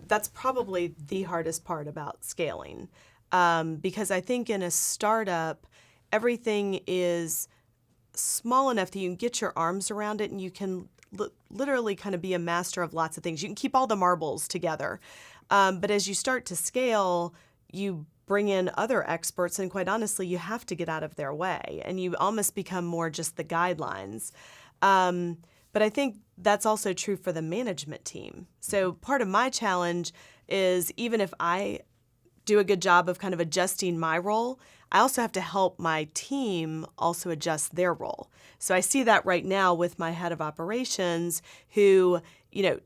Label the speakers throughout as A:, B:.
A: that's probably the hardest part about scaling, because I think in a startup, everything is small enough that you can get your arms around it and you can literally kind of be a master of lots of things. You can keep all the marbles together. But as you start to scale, you bring in other experts, and quite honestly, you have to get out of their way, and you almost become more just the guidelines. But I think that's also true for the management team. So part of my challenge is, even if I do a good job of kind of adjusting my role, I also have to help my team also adjust their role. So I see that right now with my head of operations, who,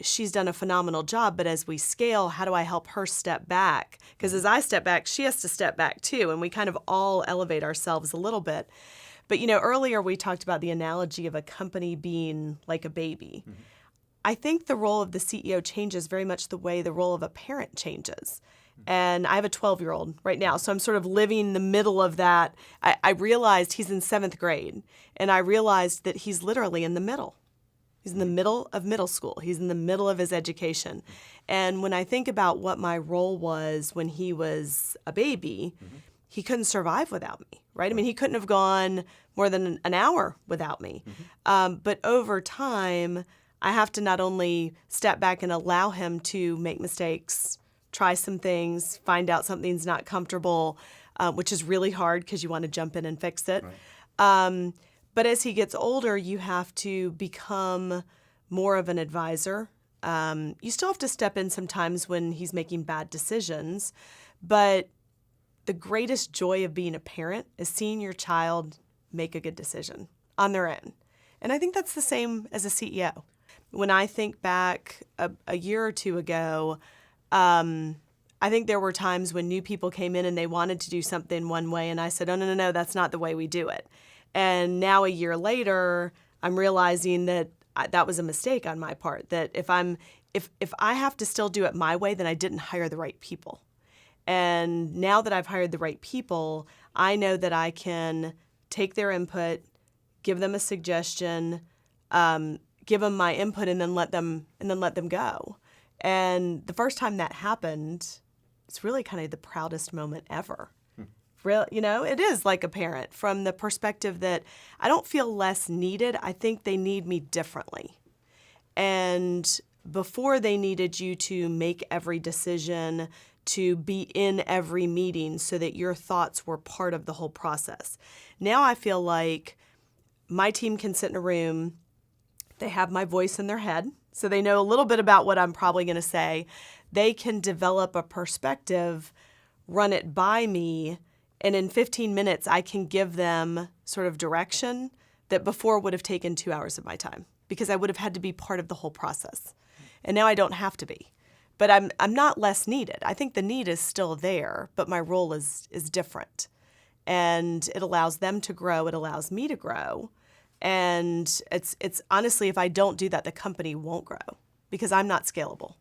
A: she's done a phenomenal job, but as we scale, how do I help her step back? Because as I step back, she has to step back too, and we kind of all elevate ourselves a little bit. But, earlier we talked about the analogy of a company being like a baby. Mm-hmm. I think the role of the CEO changes very much the way the role of a parent changes. And I have a 12-year-old right now, so I'm sort of living the middle of that. I realized he's in 7th grade, and I realized that he's literally in the middle. He's in the middle of middle school. He's in the middle of his education. And when I think about what my role was when he was a baby, he couldn't survive without me, right? I mean, he couldn't have gone more than an hour without me. But over time, I have to not only step back and allow him to make mistakes, try some things, find out something's not comfortable, which is really hard because you want to jump in and fix it. Right. But as he gets older, you have to become more of an advisor. You still have to step in sometimes when he's making bad decisions, but the greatest joy of being a parent is seeing your child make a good decision on their own. And I think that's the same as a CEO. When I think back a year or two ago, I think there were times when new people came in and they wanted to do something one way, and I said, oh, no, that's not the way we do it. And now a year later, I'm realizing that that was a mistake on my part, that if I have to still do it my way, then I didn't hire the right people. And now that I've hired the right people, I know that I can take their input, give them a suggestion, give them my input, and then let them go. And the first time that happened, it's really kind of the proudest moment ever. It is like a parent, from the perspective that I don't feel less needed. I think they need me differently. And before, they needed you to make every decision, to be in every meeting so that your thoughts were part of the whole process. Now I feel like my team can sit in a room, they have my voice in their head, so they know a little bit about what I'm probably going to say. They can develop a perspective, run it by me, and in 15 minutes, I can give them sort of direction that before would have taken 2 hours of my time, because I would have had to be part of the whole process. And now I don't have to be. But I'm not less needed. I think the need is still there, but my role is different. And it allows them to grow. It allows me to grow. And it's honestly, if I don't do that, the company won't grow, because I'm not scalable.